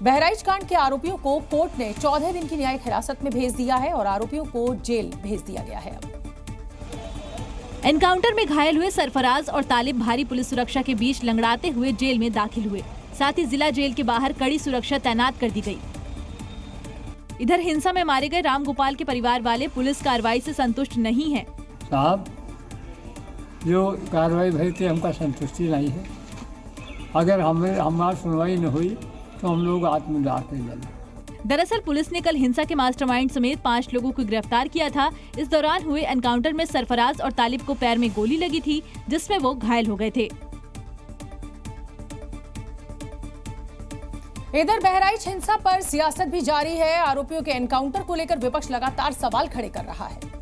बहराइच कांड के आरोपियों को कोर्ट ने 14 दिन की न्यायिक हिरासत में भेज दिया है और आरोपियों को जेल भेज दिया गया है। एनकाउंटर में घायल हुए सरफराज और तालिब भारी पुलिस सुरक्षा के बीच लंगड़ाते हुए जेल में दाखिल हुए। साथ ही जिला जेल के बाहर कड़ी सुरक्षा तैनात कर दी गई। इधर हिंसा में मारे गए रामगोपाल के परिवार वाले पुलिस कार्रवाई से संतुष्ट नहीं हैं। साहब, जो कार्रवाई भई थी हमका संतुष्टि नहीं है। अगर हमारी सुनवाई न हुई तो हम लोग आत्मदाह कर लेंगे। दरअसल पुलिस ने कल हिंसा के मास्टरमाइंड समेत 5 लोगों को गिरफ्तार किया था। इस दौरान हुए एनकाउंटर में सरफराज और तालिब को पैर में गोली लगी थी, जिसमें वो घायल हो गए थे। इधर बहराइच हिंसा पर सियासत भी जारी है। आरोपियों के एनकाउंटर को लेकर विपक्ष लगातार सवाल खड़े कर रहा है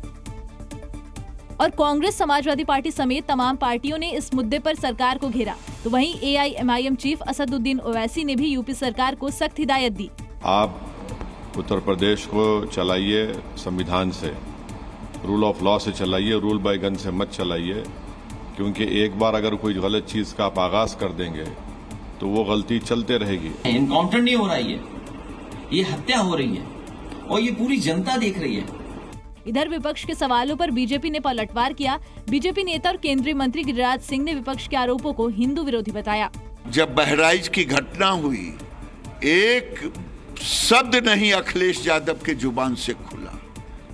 और कांग्रेस, समाजवादी पार्टी समेत तमाम पार्टियों ने इस मुद्दे पर सरकार को घेरा। तो वहीं AIMIM चीफ असदुद्दीन ओवैसी ने भी यूपी सरकार को सख्त हिदायत दी। आप उत्तर प्रदेश को चलाइए संविधान से, रूल ऑफ लॉ से चलाइए, रूल बाय गन से मत चलाइए, क्योंकि एक बार अगर कोई गलत चीज का आप आगाज कर देंगे तो वो गलती चलते रहेगी। एनकाउंटर नहीं हो रही है, ये हत्या हो रही है और ये पूरी जनता देख रही है। इधर विपक्ष के सवालों पर बीजेपी ने पलटवार किया। बीजेपी नेता और केंद्रीय मंत्री गिरिराज सिंह ने विपक्ष के आरोपों को हिंदू विरोधी बताया। जब बहराइच की घटना हुई, एक शब्द नहीं अखिलेश यादव के जुबान से खुला,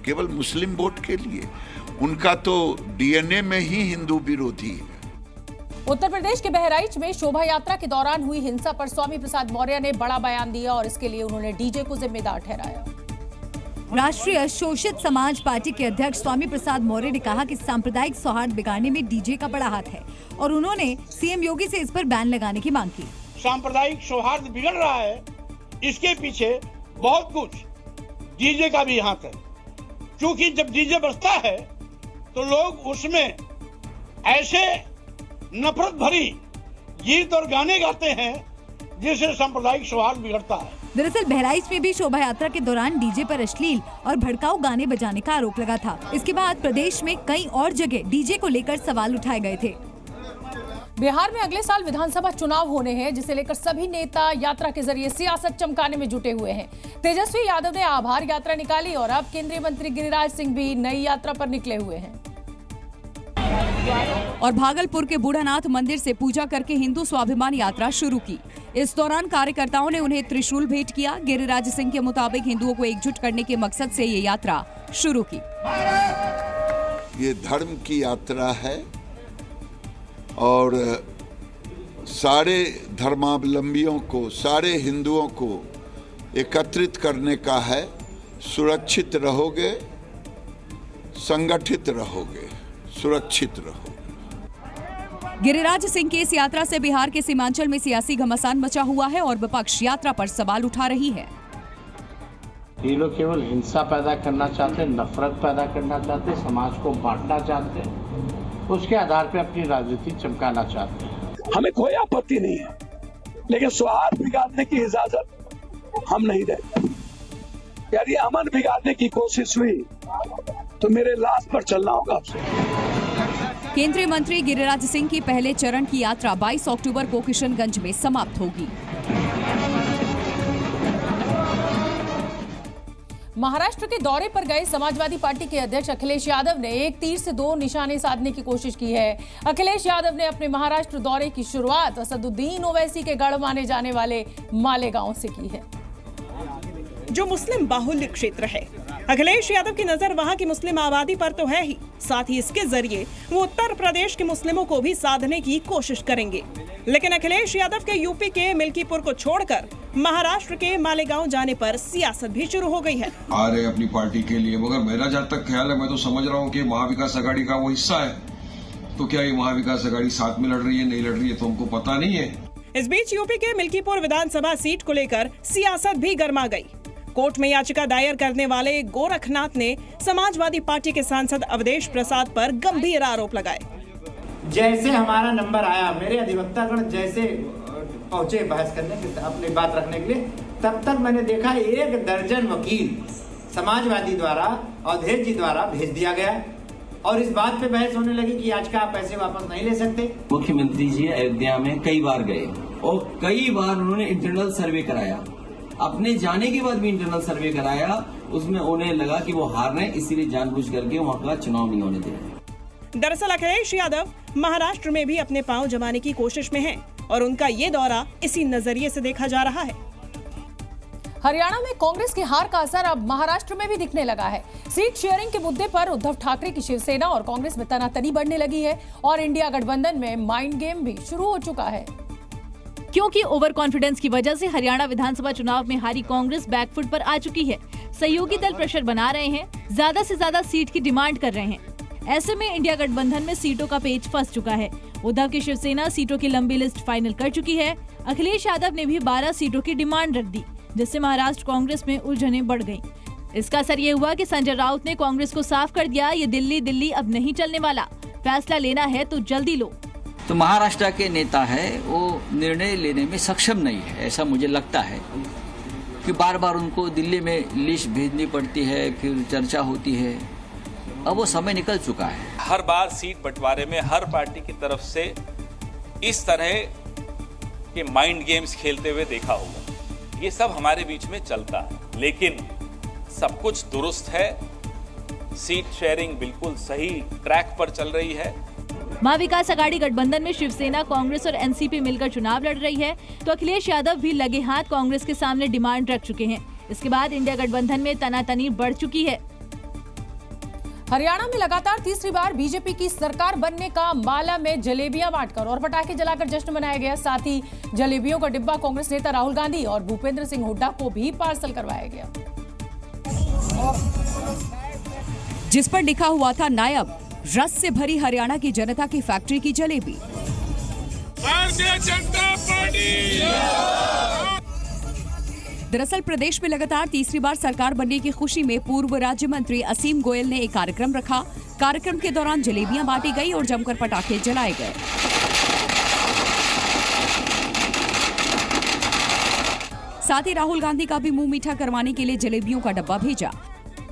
केवल मुस्लिम वोट के लिए। उनका तो DNA में ही हिंदू विरोधी है। उत्तर प्रदेश के बहराइच में शोभा यात्रा के दौरान हुई हिंसा पर स्वामी प्रसाद मौर्य ने बड़ा बयान दिया और इसके लिए उन्होंने डीजे को जिम्मेदार ठहराया। राष्ट्रीय शोषित समाज पार्टी के अध्यक्ष स्वामी प्रसाद मौर्य ने कहा कि सांप्रदायिक सौहार्द बिगाड़ने में डीजे का बड़ा हाथ है और उन्होंने सीएम योगी से इस पर बैन लगाने की मांग की। सांप्रदायिक सौहार्द बिगड़ रहा है, इसके पीछे बहुत कुछ डीजे का भी हाथ है। क्योंकि जब डीजे बजता है तो लोग उसमें ऐसे नफरत भरी गीत और गाने गाते हैं जिससे सांप्रदायिक सौहार्द बिगड़ता है। दरअसल बहराइच में भी शोभा यात्रा के दौरान डीजे पर अश्लील और भड़काऊ गाने बजाने का आरोप लगा था। इसके बाद प्रदेश में कई और जगह डीजे को लेकर सवाल उठाए गए थे। बिहार में अगले साल विधानसभा चुनाव होने हैं, जिसे लेकर सभी नेता यात्रा के जरिए सियासत चमकाने में जुटे हुए हैं। तेजस्वी यादव ने आभार यात्रा निकाली और अब केंद्रीय मंत्री गिरिराज सिंह भी नई यात्रा पर निकले हुए हैं। और भागलपुर के बूढ़ानाथ मंदिर से पूजा करके हिंदू स्वाभिमान यात्रा शुरू की। इस दौरान कार्यकर्ताओं ने उन्हें त्रिशूल भेंट किया। गिरिराज सिंह के मुताबिक हिंदुओं को एकजुट करने के मकसद से ये यात्रा शुरू की। ये धर्म की यात्रा है और सारे धर्मावलंबियों को, सारे हिंदुओं को एकत्रित करने का है। सुरक्षित रहोगे, संगठित रहोगे, सुरक्षित रहो। गिरिराज सिंह की इस यात्रा से बिहार के सीमांचल में सियासी घमासान मचा हुआ है और विपक्ष यात्रा पर सवाल उठा रही है। ये लोग केवल हिंसा पैदा करना चाहते हैं, नफरत पैदा करना चाहते हैं, समाज को बांटना चाहते हैं, उसके आधार पर अपनी राजनीति चमकाना चाहते हैं। हमें कोई आपत्ति नहीं है, लेकिन सौहार्द बिगाड़ने की इजाजत हम नहीं देते। यदि अमन बिगाड़ने की कोशिश हुई तो मेरे लाश पर चलना होगा आपसे। केंद्रीय मंत्री गिरिराज सिंह की पहले चरण की यात्रा 22 अक्टूबर को किशनगंज में समाप्त होगी। महाराष्ट्र के दौरे पर गए समाजवादी पार्टी के अध्यक्ष अखिलेश यादव ने एक तीर से 2 निशाने साधने की कोशिश की है। अखिलेश यादव ने अपने महाराष्ट्र दौरे की शुरुआत असदुद्दीन ओवैसी के गढ़ माने जाने वाले मालेगांव से की है, जो मुस्लिम बाहुल्य क्षेत्र है। अखिलेश यादव की नजर वहां की मुस्लिम आबादी पर तो है ही, साथ ही इसके जरिए वो उत्तर प्रदेश के मुस्लिमों को भी साधने की कोशिश करेंगे। लेकिन अखिलेश यादव के यूपी के मिल्कीपुर को छोड़कर महाराष्ट्र के मालेगांव जाने पर सियासत भी शुरू हो गई है। आ रहे अपनी पार्टी के लिए, मगर मेरा जहाँ तक ख्याल है, मैं तो समझ रहा हूँ कि महाविकास आघाड़ी का वो हिस्सा है। तो क्या ये महाविकास आघाड़ी साथ में लड़ रही है, नहीं लड़ रही है, तो हमको पता नहीं है। इस बीच यूपी के मिल्कीपुर विधानसभा सीट को लेकर सियासत भी गर्मा गई। कोर्ट में याचिका दायर करने वाले गोरखनाथ ने समाजवादी पार्टी के सांसद अवधेश प्रसाद पर गंभीर आरोप लगाए। जैसे हमारा नंबर आया, मेरे अधिवक्तागण जैसे पहुंचे बहस करने के, अपनी बात रखने के लिए, तब तक मैंने देखा 1 दर्जन वकील समाजवादी द्वारा, अवधेश जी द्वारा भेज दिया गया और इस बात पे बहस होने लगी कि याचिका आप पैसे वापस नहीं ले सकते। मुख्यमंत्री जी अयोध्या में कई बार गए और कई बार उन्होंने इंटरनल सर्वे कराया अपने जाने के बाद भी इंटरनल सर्वे कराया, उसमें उन्हें लगा कि वो हार रहे हैं, इसीलिए जानबूझ करके वहाँ का चुनाव नहीं होने दे रहे। दरअसल अखिलेश यादव महाराष्ट्र में भी अपने पांव जमाने की कोशिश में हैं और उनका ये दौरा इसी नजरिए से देखा जा रहा है। हरियाणा में कांग्रेस की हार का असर अब महाराष्ट्र में भी दिखने लगा है। सीट शेयरिंग के मुद्दे पर उद्धव ठाकरे की शिवसेना और कांग्रेस में तनातनी बढ़ने लगी है और इंडिया गठबंधन में माइंड गेम भी शुरू हो चुका है। क्योंकि ओवर कॉन्फिडेंस की वजह से हरियाणा विधानसभा चुनाव में हारी कांग्रेस बैकफुट पर आ चुकी है। सहयोगी दल प्रेशर बना रहे हैं, ज्यादा से ज्यादा सीट की डिमांड कर रहे हैं। ऐसे में इंडिया गठबंधन में सीटों का पेच फंस चुका है। उद्धव की शिवसेना सीटों की लंबी लिस्ट फाइनल कर चुकी है। अखिलेश यादव ने भी 12 सीटों की डिमांड रख दी, जिससे महाराष्ट्र कांग्रेस में उलझनें बढ़ गईं। इसका असर ये हुआ कि संजय राउत ने कांग्रेस को साफ कर दिया, ये दिल्ली अब नहीं चलने वाला, फैसला लेना है तो जल्दी लो। तो महाराष्ट्र के नेता है वो निर्णय लेने में सक्षम नहीं है, ऐसा मुझे लगता है कि बार बार उनको दिल्ली में लिस्ट भेजनी पड़ती है, फिर चर्चा होती है। अब वो समय निकल चुका है। हर बार सीट बंटवारे में हर पार्टी की तरफ से इस तरह के माइंड गेम्स खेलते हुए देखा होगा। ये सब हमारे बीच में चलता है, लेकिन सब कुछ दुरुस्त है। सीट शेयरिंग बिल्कुल सही ट्रैक पर चल रही है। महाविकास आघाड़ी गठबंधन में शिवसेना, कांग्रेस और एनसीपी मिलकर चुनाव लड़ रही है, तो अखिलेश यादव भी लगे हाथ कांग्रेस के सामने डिमांड रख चुके हैं। इसके बाद इंडिया गठबंधन में तनातनी बढ़ चुकी है। हरियाणा में लगातार तीसरी बार बीजेपी की सरकार बनने का माला में जलेबियां बांटकर और पटाखे जलाकर जश्न मनाया गया। साथ ही जलेबियों का डिब्बा कांग्रेस नेता राहुल गांधी और भूपेंद्र सिंह हुड्डा को भी पार्सल करवाया गया, जिस पर लिखा हुआ था नायब, रस से भरी हरियाणा की जनता की फैक्ट्री की जलेबी। भारतीय जनता पार्टी। दरअसल प्रदेश में लगातार तीसरी बार सरकार बनने की खुशी में पूर्व राज्य मंत्री असीम गोयल ने एक कार्यक्रम रखा। कार्यक्रम के दौरान जलेबियां बांटी गई और जमकर पटाखे जलाए गए। साथ ही राहुल गांधी का भी मुंह मीठा करवाने के लिए जलेबियों का डब्बा भेजा।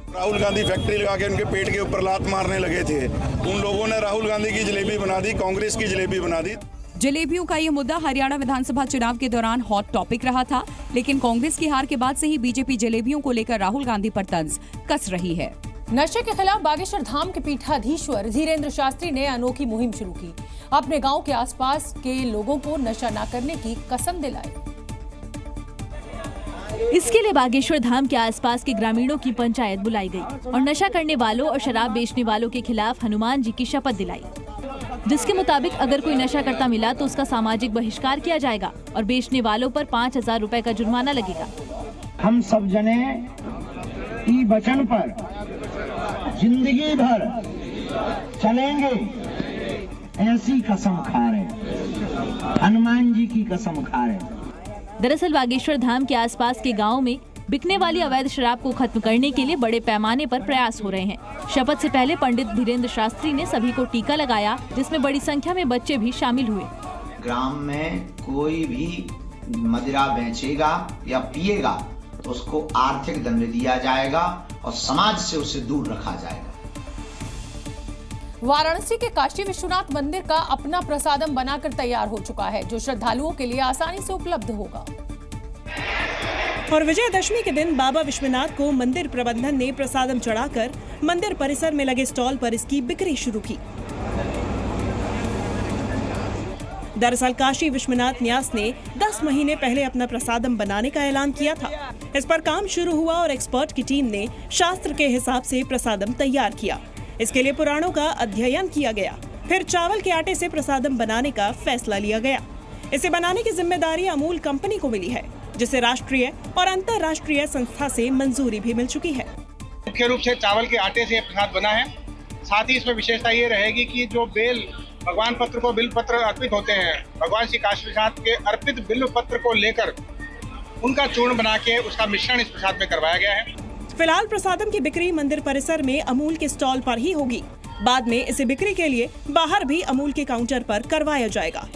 राहुल गांधी फैक्ट्री लगा के उनके पेट के ऊपर लात मारने लगे थे, उन लोगों ने राहुल गांधी की जलेबी बना दी, कांग्रेस की जलेबी बना दी। जलेबियों का ये मुद्दा हरियाणा विधानसभा चुनाव के दौरान हॉट टॉपिक रहा था, लेकिन कांग्रेस की हार के बाद से ही बीजेपी जलेबियों को लेकर राहुल गांधी पर तंज कस रही है। नशे के खिलाफ बागेश्वर धाम के पीठाधीश्वर धीरेन्द्र शास्त्री ने अनोखी मुहिम शुरू की। अपने गांव के आसपास के लोगों को नशा न करने की कसम दिलाई। इसके लिए बागेश्वर धाम के आसपास के ग्रामीणों की पंचायत बुलाई गई और नशा करने वालों और शराब बेचने वालों के खिलाफ हनुमान जी की शपथ दिलाई, जिसके मुताबिक अगर कोई नशा करता मिला तो उसका सामाजिक बहिष्कार किया जाएगा और बेचने वालों पर 5,000 रुपए का जुर्माना लगेगा। हम सब जने ई वचन पर जिंदगी भर चलेंगे, ऐसी कसम खा रहे, हनुमान जी की कसम खा रहे। दरअसल बागेश्वर धाम के आसपास के गाँव में बिकने वाली अवैध शराब को खत्म करने के लिए बड़े पैमाने पर प्रयास हो रहे हैं। शपथ से पहले पंडित धीरेन्द्र शास्त्री ने सभी को टीका लगाया, जिसमें बड़ी संख्या में बच्चे भी शामिल हुए। ग्राम में कोई भी मदिरा बेचेगा या पिएगा तो उसको आर्थिक दंड दिया जाएगा और समाज से उसे दूर रखा जाएगा। वाराणसी के काशी विश्वनाथ मंदिर का अपना प्रसादम बनाकर तैयार हो चुका है, जो श्रद्धालुओं के लिए आसानी से उपलब्ध होगा। और विजयदशमी के दिन बाबा विश्वनाथ को मंदिर प्रबंधन ने प्रसादम चढ़ाकर मंदिर परिसर में लगे स्टॉल पर इसकी बिक्री शुरू की। दरअसल काशी विश्वनाथ न्यास ने 10 महीने पहले अपना प्रसादम बनाने का ऐलान किया था। इस पर काम शुरू हुआ और एक्सपर्ट की टीम ने शास्त्र के हिसाब से प्रसादम तैयार किया। इसके लिए पुराणों का अध्ययन किया गया, फिर चावल के आटे से प्रसादम बनाने का फैसला लिया गया। इसे बनाने की जिम्मेदारी अमूल कंपनी को मिली है, जिसे राष्ट्रीय और अंतर्राष्ट्रीय संस्था से मंजूरी भी मिल चुकी है। मुख्य रूप से चावल के आटे से प्रसाद बना है। साथ ही इसमें विशेषता ये रहेगी कि जो बेल भगवान पत्र को बिल्व पत्र अर्पित होते हैं, भगवान श्री काशी विश्वनाथ के अर्पित बिल्व पत्र को लेकर उनका चूर्ण बना के उसका मिश्रण इस प्रसाद में करवाया गया है। फिलहाल प्रसादम की बिक्री मंदिर परिसर में अमूल के स्टॉल पर ही होगी। बाद में इसे बिक्री के लिए बाहर भी अमूल के काउंटर पर करवाया जाएगा।